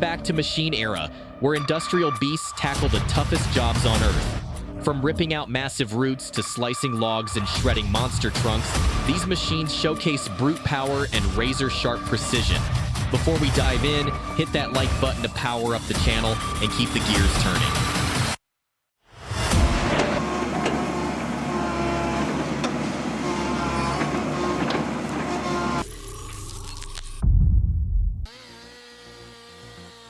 back to machine era, where industrial beasts tackle the toughest jobs on Earth. From ripping out massive roots to slicing logs and shredding monster trunks, these machines showcase brute power and razor-sharp precision. Before we dive in, hit that like button to power up the channel and keep the gears turning.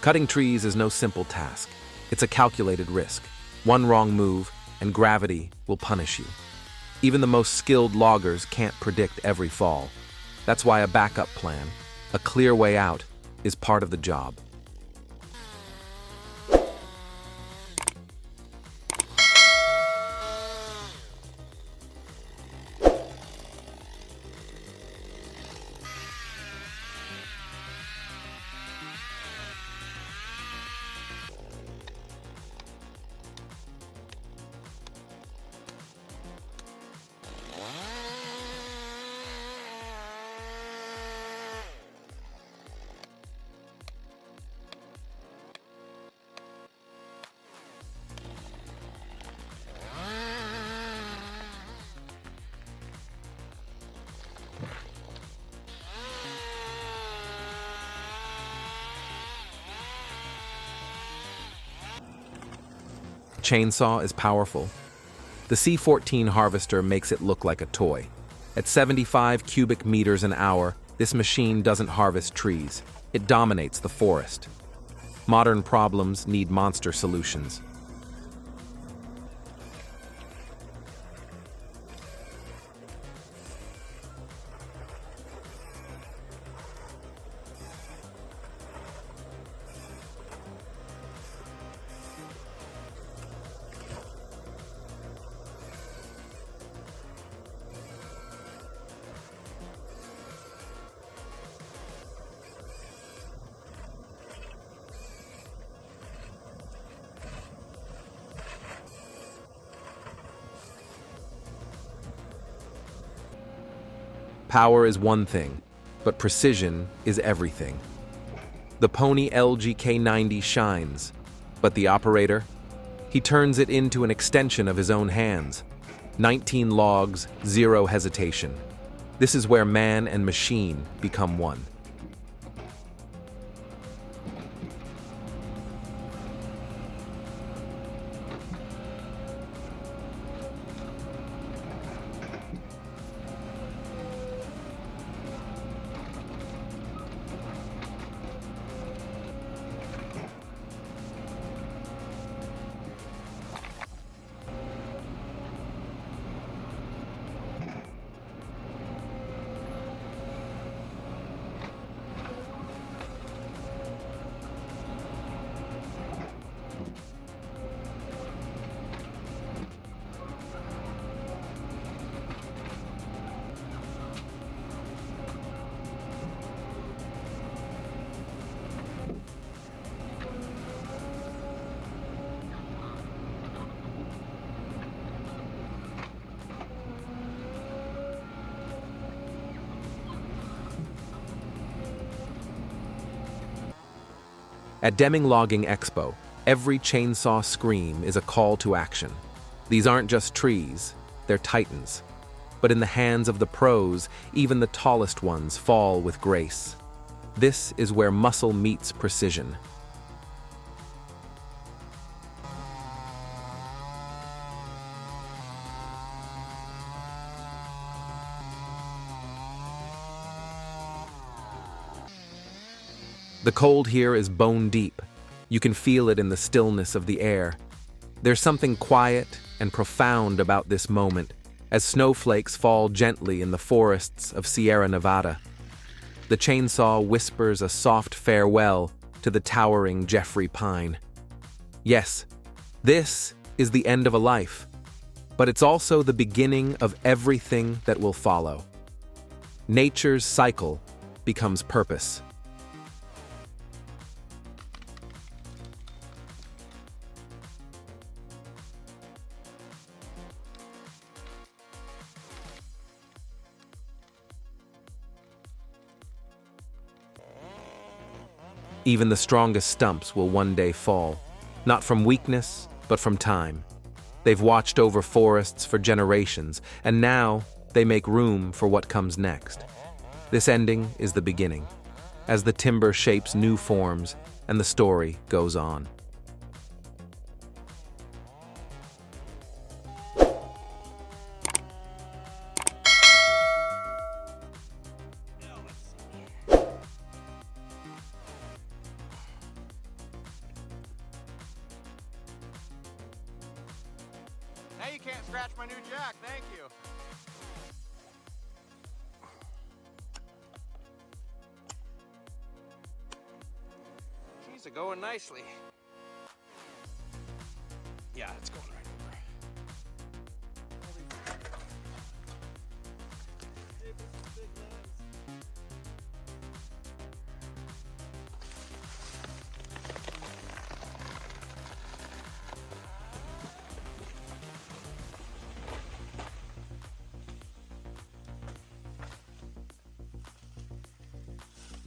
Cutting trees is no simple task. It's a calculated risk. One wrong move, and gravity will punish you. Even the most skilled loggers can't predict every fall. That's why a backup plan, a clear way out, is part of the job. Chainsaw is powerful. The C14 harvester makes it look like a toy. At 75 cubic meters an hour, this machine doesn't harvest trees. It dominates the forest. Modern problems need monster solutions. Power is one thing, but precision is everything. The Pony LGK90 shines, but the operator? He turns it into an extension of his own hands. 19 logs, 0 hesitation. This is where man and machine become one. At Deming Logging Expo, every chainsaw scream is a call to action. These aren't just trees, they're titans. But in the hands of the pros, even the tallest ones fall with grace. This is where muscle meets precision. The cold here is bone deep. You can feel it in the stillness of the air. There's something quiet and profound about this moment, as snowflakes fall gently in the forests of Sierra Nevada. The chainsaw whispers a soft farewell to the towering Jeffrey pine. Yes, this is the end of a life, but it's also the beginning of everything that will follow. Nature's cycle becomes purpose. Even the strongest stumps will one day fall, not from weakness, but from time. They've watched over forests for generations, and now they make room for what comes next. This ending is the beginning, as the timber shapes new forms and the story goes on. Now you can't scratch my new jack, thank you. These are going nicely. Yeah, it's going right over.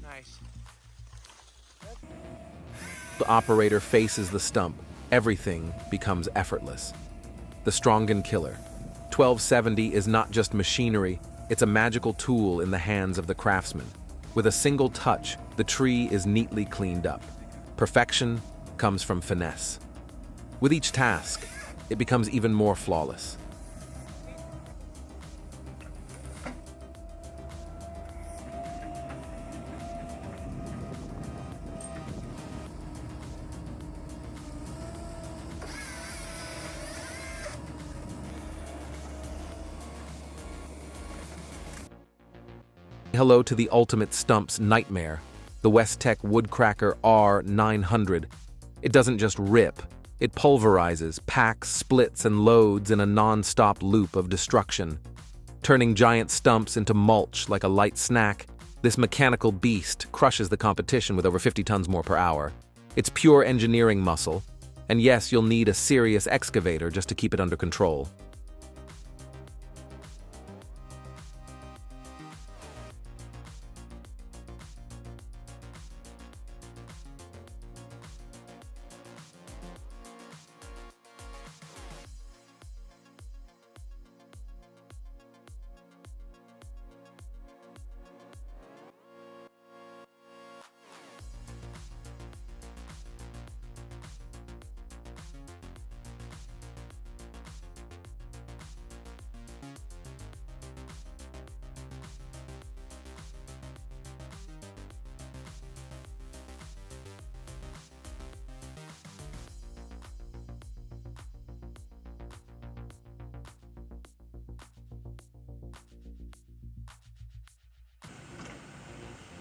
Nice. The operator faces the stump. Everything becomes effortless. The Strongen Killer. 1270 is not just machinery, it's a magical tool in the hands of the craftsman. With a single touch, the tree is neatly cleaned up. Perfection comes from finesse. With each task, it becomes even more flawless. Hello to the ultimate Stump's nightmare, the Westtech Woodcracker R900. It doesn't just rip, it pulverizes, packs, splits, and loads in a non-stop loop of destruction. Turning giant stumps into mulch like a light snack, this mechanical beast crushes the competition with over 50 tons more per hour. It's pure engineering muscle, and yes, you'll need a serious excavator just to keep it under control.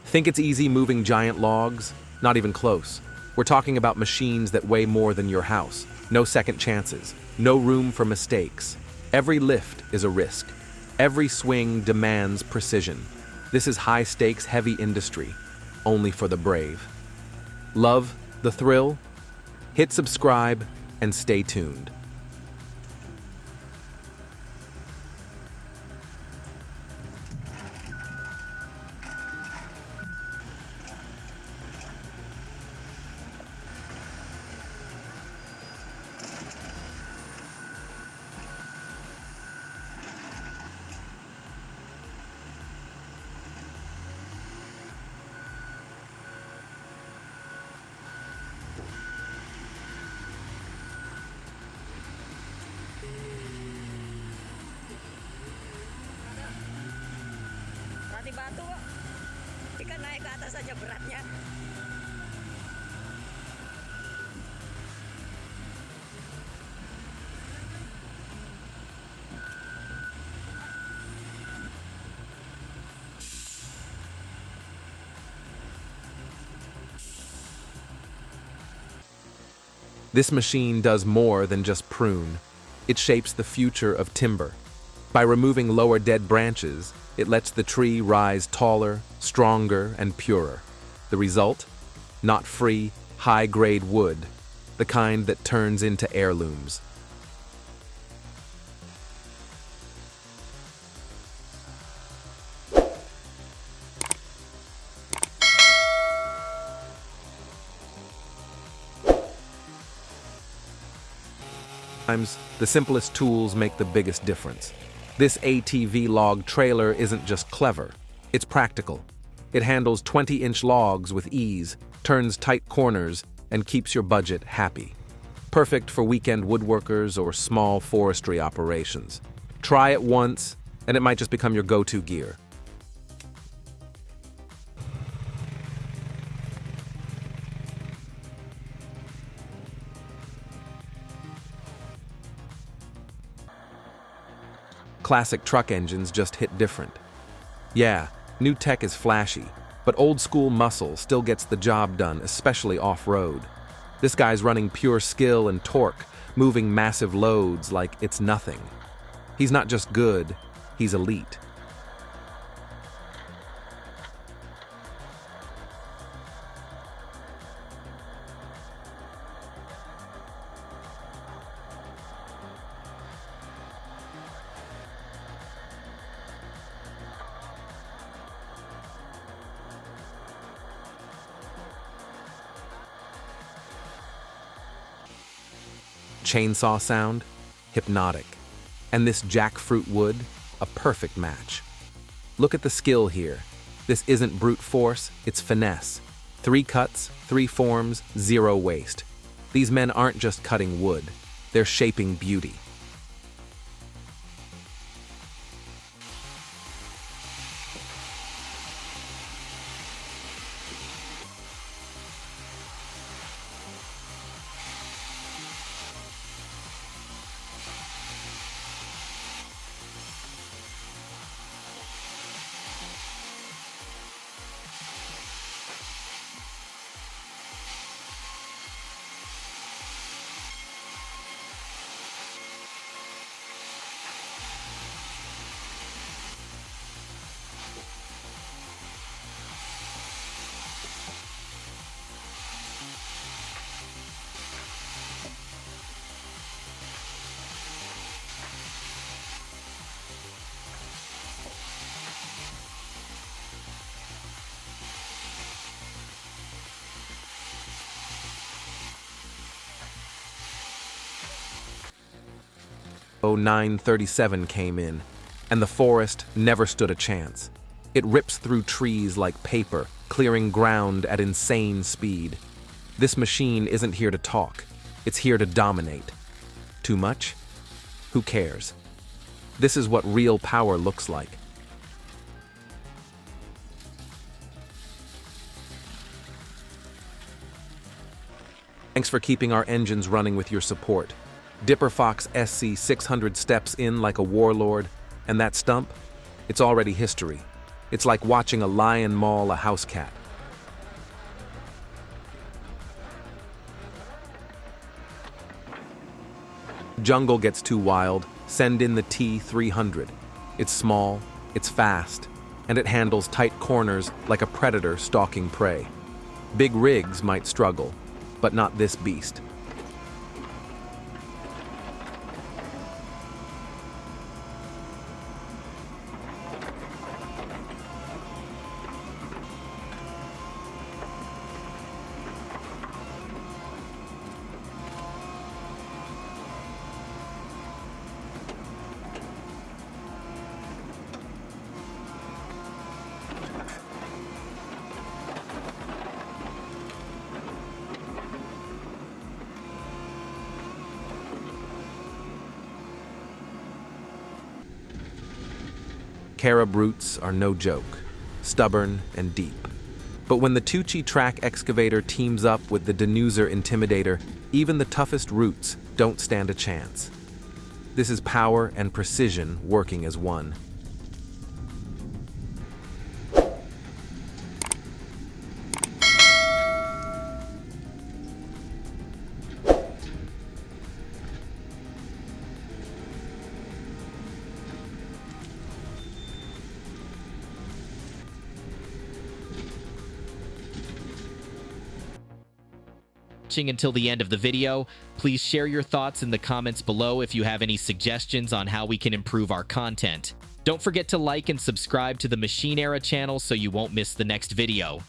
Think it's easy moving giant logs? Not even close. We're talking about machines that weigh more than your house. No second chances. No room for mistakes. Every lift is a risk. Every swing demands precision. This is high-stakes, heavy industry, only for the brave. Love the thrill? Hit subscribe and stay tuned. Nanti batu kok. Ikan naik ke atas saja beratnya. This machine does more than just prune. It shapes the future of timber. By removing lower dead branches, it lets the tree rise taller, stronger, and purer. The result? Not free, high-grade wood, the kind that turns into heirlooms. Sometimes the simplest tools make the biggest difference. This ATV log trailer isn't just clever, it's practical. It handles 20-inch logs with ease, turns tight corners, and keeps your budget happy. Perfect for weekend woodworkers or small forestry operations. Try it once, and it might just become your go-to gear. Classic truck engines just hit different. Yeah, new tech is flashy, but old-school muscle still gets the job done, especially off-road. This guy's running pure skill and torque, moving massive loads like it's nothing. He's not just good, he's elite. Chainsaw sound, hypnotic. And this jackfruit wood, a perfect match. Look at the skill here. This isn't brute force, it's finesse. 3 cuts, 3 forms, 0 waste. These men aren't just cutting wood, they're shaping beauty. Oh, 937 came in, and the forest never stood a chance. It rips through trees like paper, clearing ground at insane speed. This machine isn't here to talk, it's here to dominate. Too much? Who cares? This is what real power looks like. Thanks for keeping our engines running with your support. Dipper Fox SC 600 steps in like a warlord, and that stump? It's already history. It's like watching a lion maul a house cat. Jungle gets too wild, send in the T300. It's small, it's fast, and it handles tight corners like a predator stalking prey. Big rigs might struggle, but not this beast. Carob roots are no joke, stubborn and deep. But when the Tucci track excavator teams up with the Denuser Intimidator, even the toughest roots don't stand a chance. This is power and precision working as one. Until the end of the video. Please share your thoughts in the comments below if you have any suggestions on how we can improve our content. Don't forget to like and subscribe to the Machine Era channel so you won't miss the next video.